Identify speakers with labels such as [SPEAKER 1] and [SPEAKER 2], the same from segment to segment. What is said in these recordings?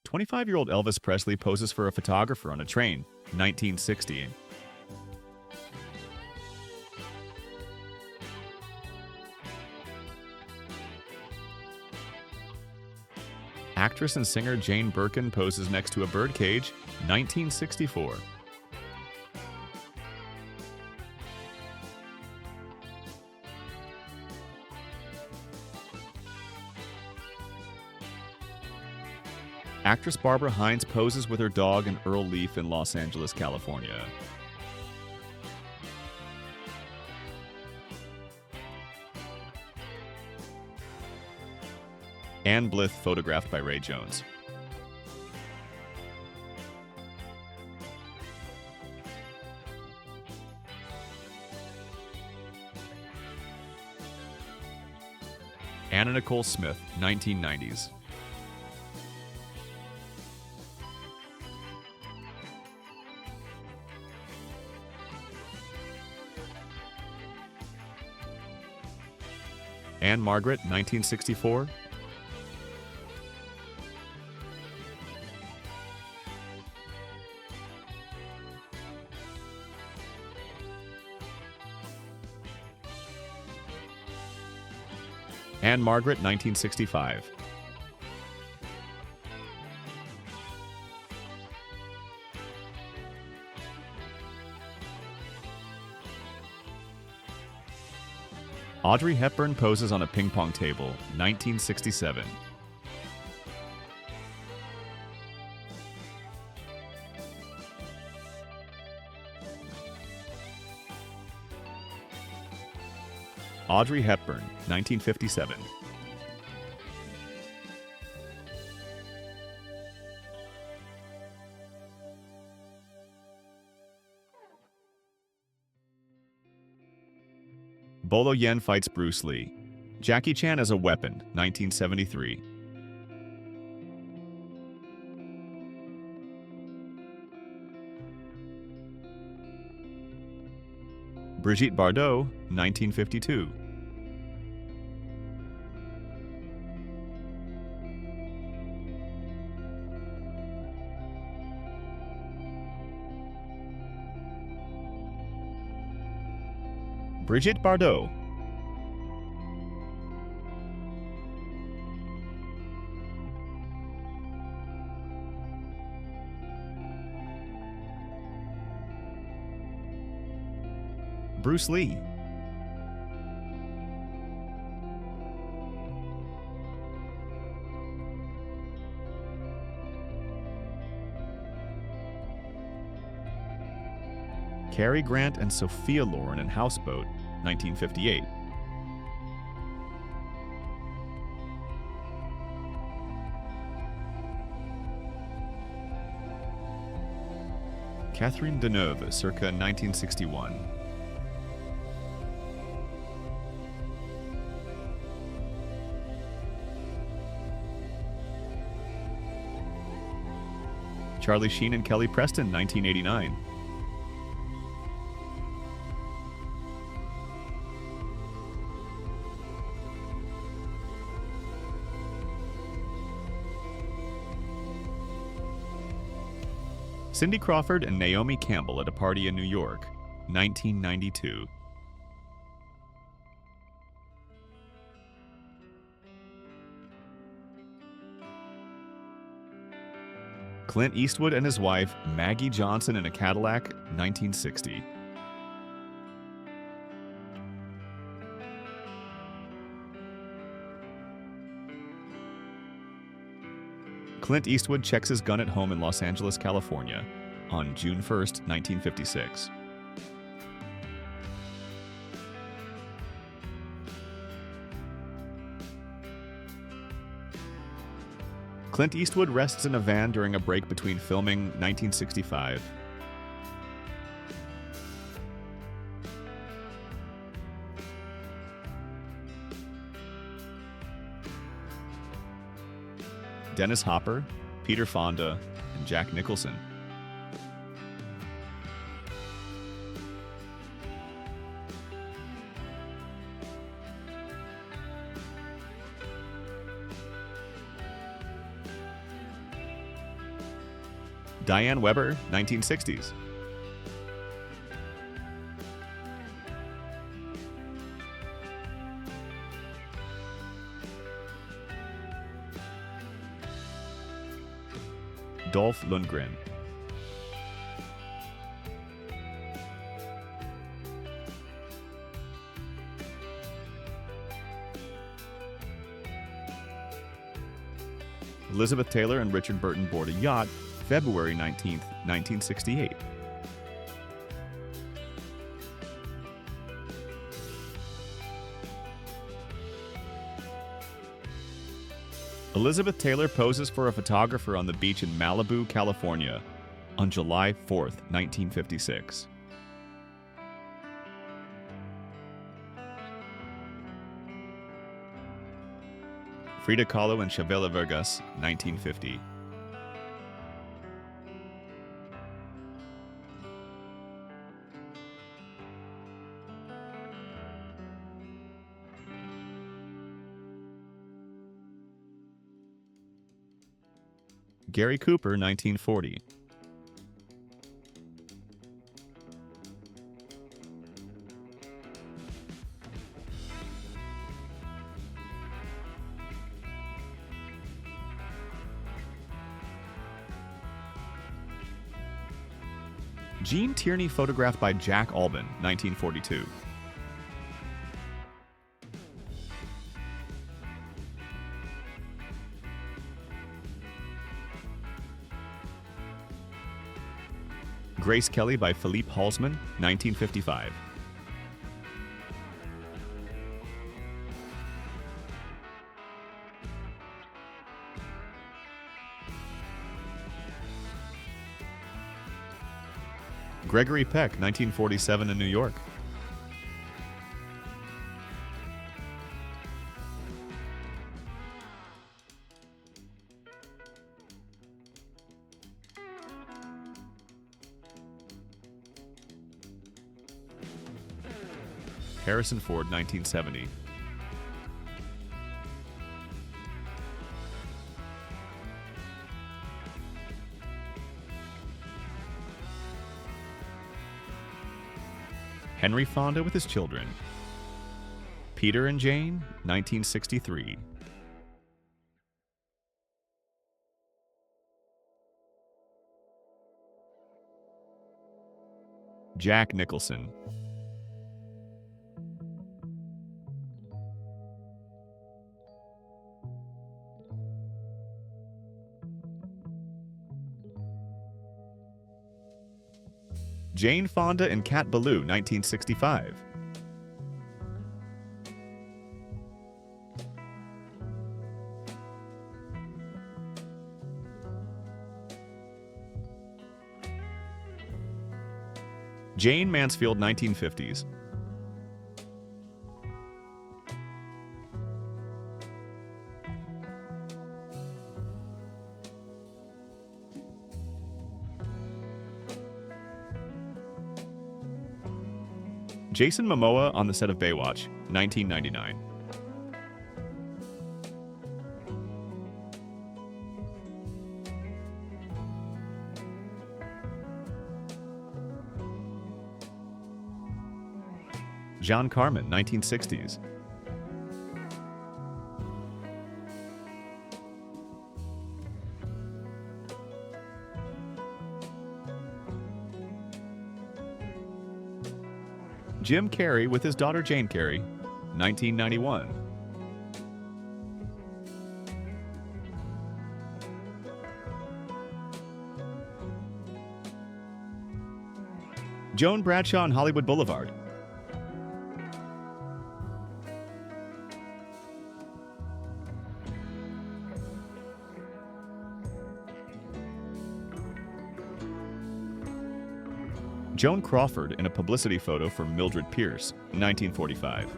[SPEAKER 1] 25-year-old Elvis Presley poses for a photographer on a train, 1960. Actress and singer Jane Birkin poses next to a birdcage, 1964. Actress Barbara Hines poses with her dog and Earl Leaf in Los Angeles, California. Anne Blyth photographed by Ray Jones. Anna Nicole Smith, 1990s. Anne Margaret, 1964. Anne Margaret, 1965. Audrey Hepburn poses on a ping pong table, 1967. Audrey Hepburn, 1957. Bolo Yen fights Bruce Lee. Jackie Chan as a weapon, 1973. Brigitte Bardot, 1952. Brigitte Bardot. Bruce Lee. Cary Grant and Sophia Loren in Houseboat, 1958. Catherine Deneuve, circa 1961. Charlie Sheen and Kelly Preston, 1989. Cindy Crawford and Naomi Campbell at a party in New York, 1992. Clint Eastwood and his wife, Maggie Johnson in a Cadillac, 1960. Clint Eastwood checks his gun at home in Los Angeles, California, on June 1st, 1956. Clint Eastwood rests in a van during a break between filming 1965. Dennis Hopper, Peter Fonda, and Jack Nicholson. Diane Weber, 1960s. Dolph Lundgren. Elizabeth Taylor and Richard Burton board a yacht, February 19, 1968. Elizabeth Taylor poses for a photographer on the beach in Malibu, California, on July 4, 1956. Frida Kahlo and Chavela Vargas, 1950. Gary Cooper, 1940. Gene Tierney photographed by Jack Albin, 1942. Grace Kelly by Philippe Halsman, 1955. Gregory Peck, 1947 in New York. Harrison Ford, 1970. Henry Fonda with his children. Peter and Jane, 1963. Jack Nicholson. Jane Fonda and Cat Ballou, 1965. Jane Mansfield, 1950s. Jason Momoa on the set of Baywatch, 1999. John Carmen, 1960s. Jim Carrey with his daughter Jane Carrey, 1991. Joan Bradshaw on Hollywood Boulevard. Joan Crawford in a publicity photo for Mildred Pierce, 1945.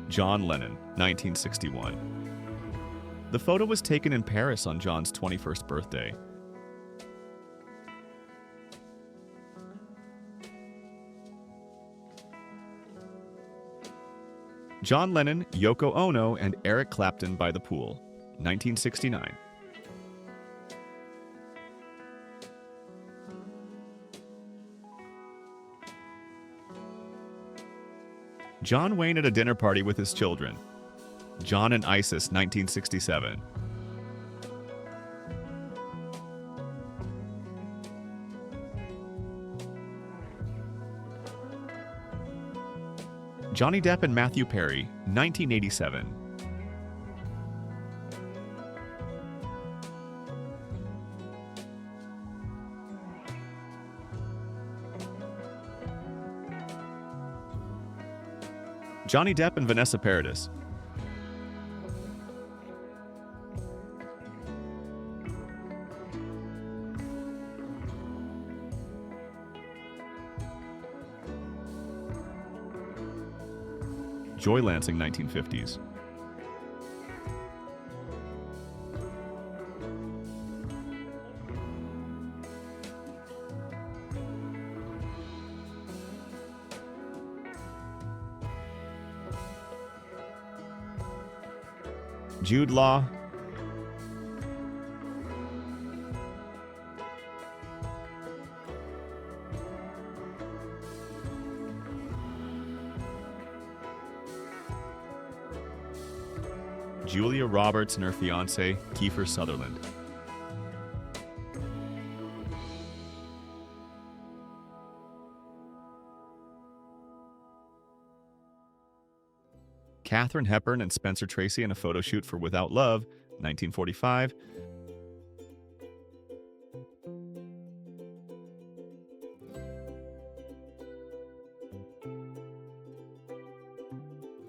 [SPEAKER 1] John Lennon, 1961. The photo was taken in Paris on John's 21st birthday. John Lennon, Yoko Ono, and Eric Clapton by the pool, 1969. John Wayne at a dinner party with his children, John and Isis, 1967. Johnny Depp and Matthew Perry, 1987. Johnny Depp and Vanessa Paradis. Joy Lansing, 1950s. Jude Law. Julia Roberts and her fiancé, Kiefer Sutherland. Katharine Hepburn and Spencer Tracy in a photo shoot for Without Love, 1945.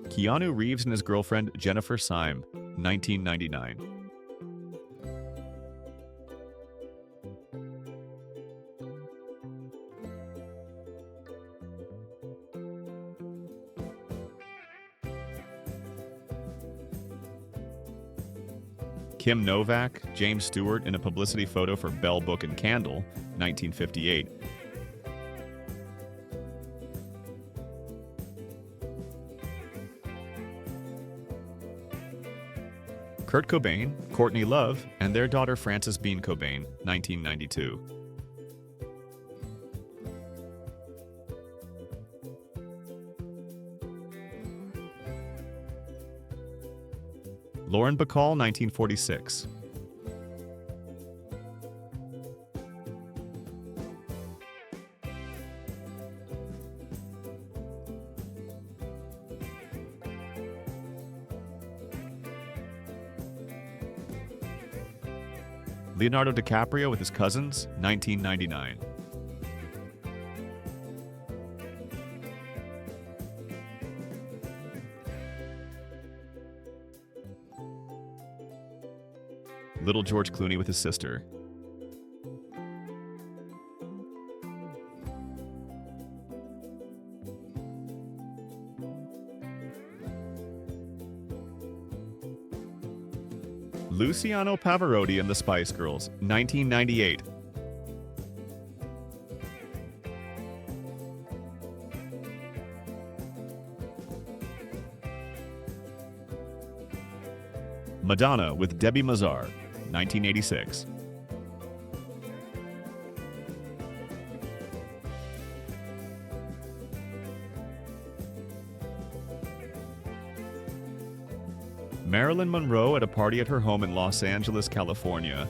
[SPEAKER 1] Keanu Reeves and his girlfriend Jennifer Syme, 1999. Kim Novak, James Stewart in a publicity photo for Bell Book and Candle, 1958. Kurt Cobain, Courtney Love, and their daughter Frances Bean Cobain, 1992. Lauren Bacall, 1946. Leonardo DiCaprio with his cousins, 1999. Little George Clooney with his sister. Luciano Pavarotti and the Spice Girls, 1998. Madonna with Debbie Mazar, 1986. Marilyn Monroe at a party at her home in Los Angeles, California,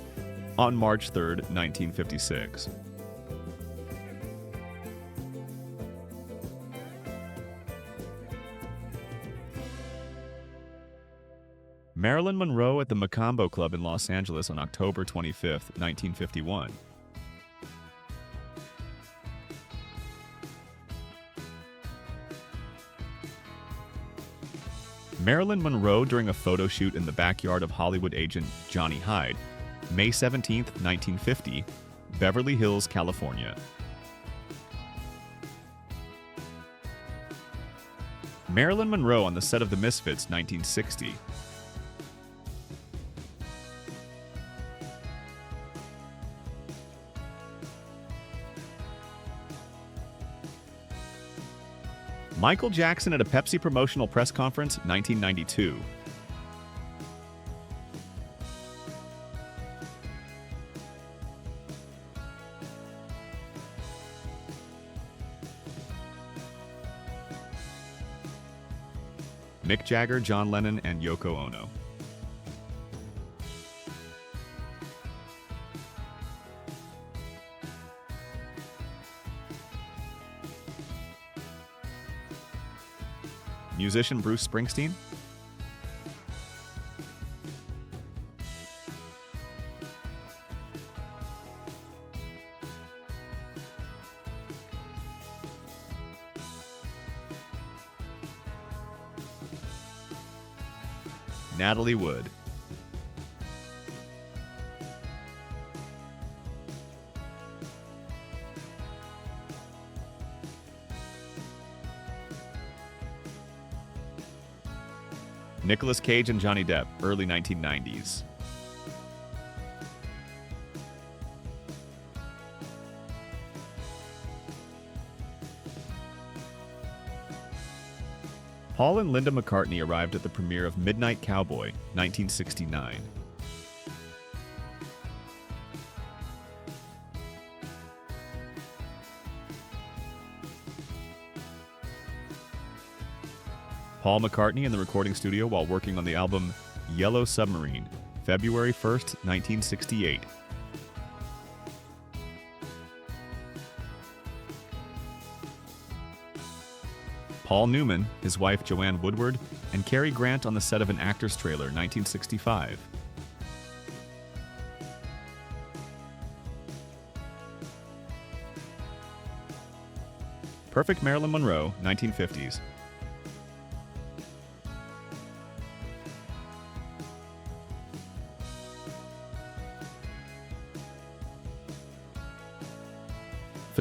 [SPEAKER 1] on March 3, 1956. Marilyn Monroe at the Macambo Club in Los Angeles on October 25, 1951. Marilyn Monroe during a photo shoot in the backyard of Hollywood agent Johnny Hyde, May 17, 1950, Beverly Hills, California. Marilyn Monroe on the set of The Misfits, 1960. Michael Jackson at a Pepsi promotional press conference, 1992. Mick Jagger, John Lennon, and Yoko Ono. Musician Bruce Springsteen. Natalie Wood. Nicolas Cage and Johnny Depp, early 1990s. Paul and Linda McCartney arrived at the premiere of Midnight Cowboy, 1969. Paul McCartney in the recording studio while working on the album Yellow Submarine, February 1st, 1968. Paul Newman, his wife Joanne Woodward, and Cary Grant on the set of An Actor's Trailer, 1965. Perfect Marilyn Monroe, 1950s.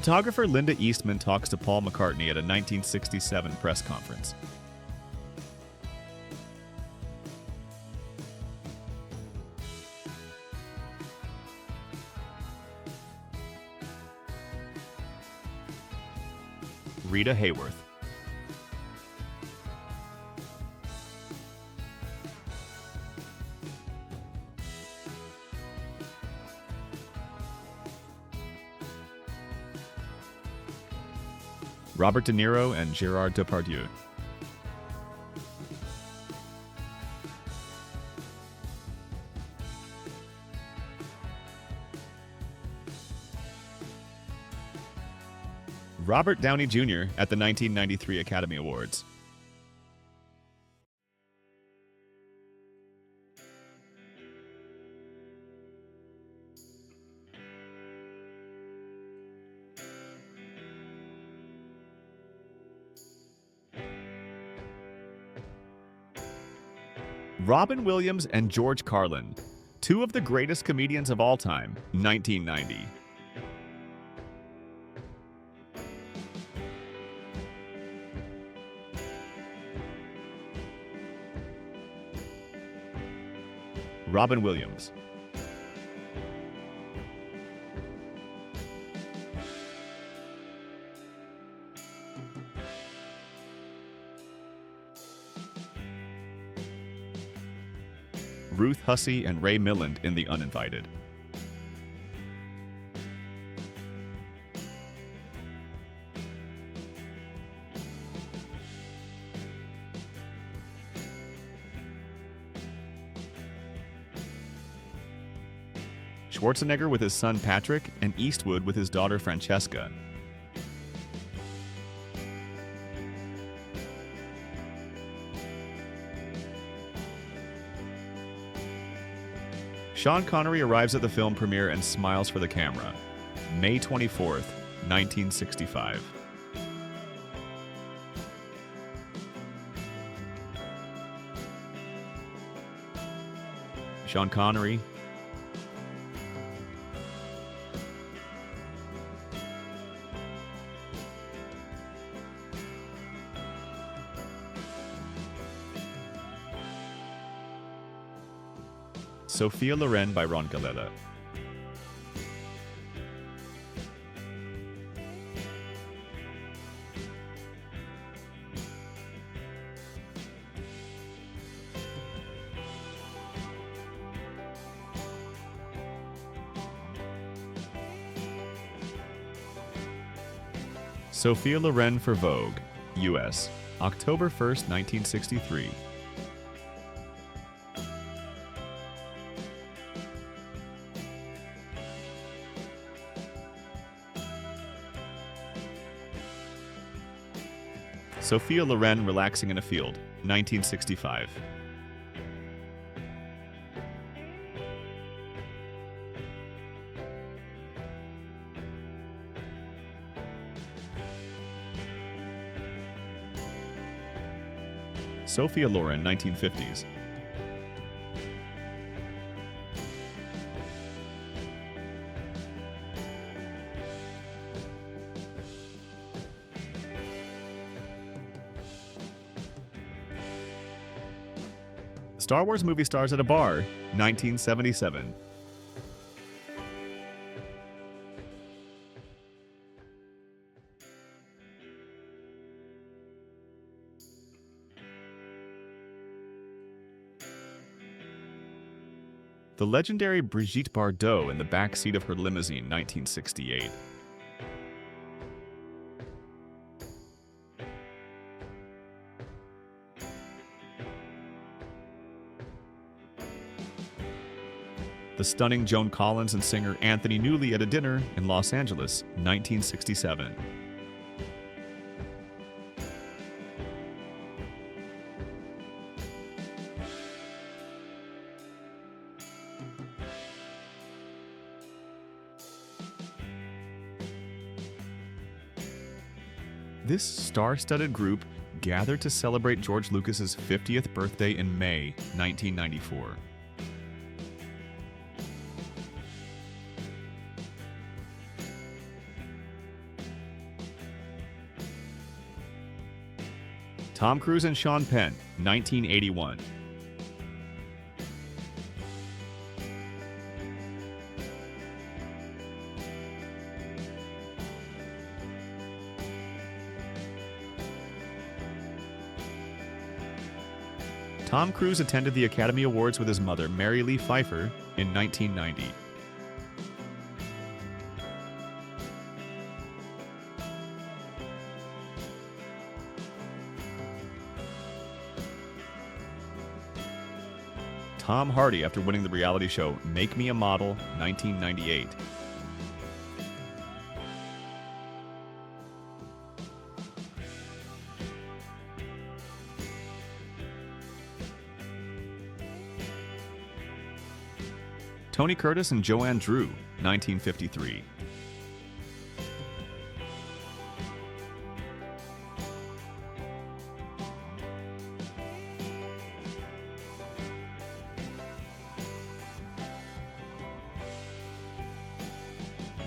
[SPEAKER 1] Photographer Linda Eastman talks to Paul McCartney at a 1967 press conference. Rita Hayworth. Robert De Niro and Gerard Depardieu. Robert Downey Jr. at the 1993 Academy Awards. Robin Williams and George Carlin, two of the greatest comedians of all time, 1990. Robin Williams. Ruth Hussey and Ray Milland in The Uninvited. Schwarzenegger with his son Patrick, and Eastwood with his daughter Francesca. Sean Connery arrives at the film premiere and smiles for the camera. May 24th, 1965. Sean Connery. Sophia Loren by Ron Galella. Sophia Loren for Vogue, U.S., October 1st, 1963. Sophia Loren relaxing in a field, 1965. Sophia Loren, 1950s. Star Wars movie stars at a bar, 1977. The legendary Brigitte Bardot in the back seat of her limousine, 1968. The stunning Joan Collins and singer Anthony Newley at a dinner in Los Angeles, 1967. This star-studded group gathered to celebrate George Lucas's 50th birthday in May 1994. Tom Cruise and Sean Penn, 1981. Tom Cruise attended the Academy Awards with his mother, Mary Lee Pfeiffer, in 1990. Tom Hardy after winning the reality show Make Me a Model, 1998. Tony Curtis and Joanne Drew, 1953.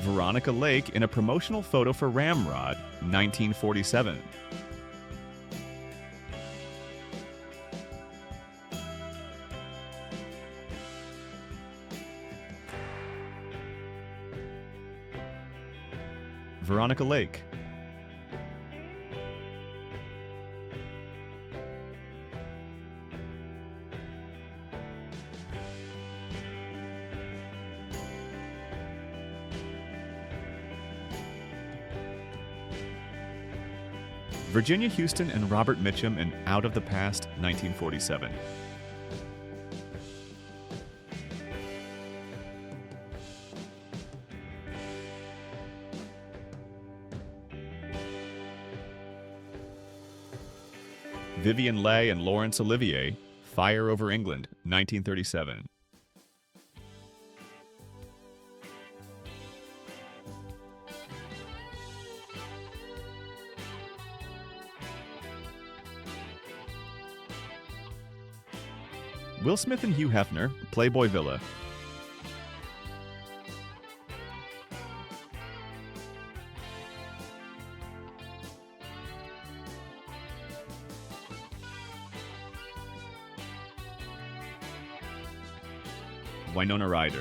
[SPEAKER 1] Veronica Lake in a promotional photo for Ramrod, 1947. Veronica Lake. Virginia Houston and Robert Mitchum in Out of the Past, 1947. Vivien Leigh and Laurence Olivier, Fire Over England, 1937. Will Smith and Hugh Hefner, Playboy Villa. Winona Ryder.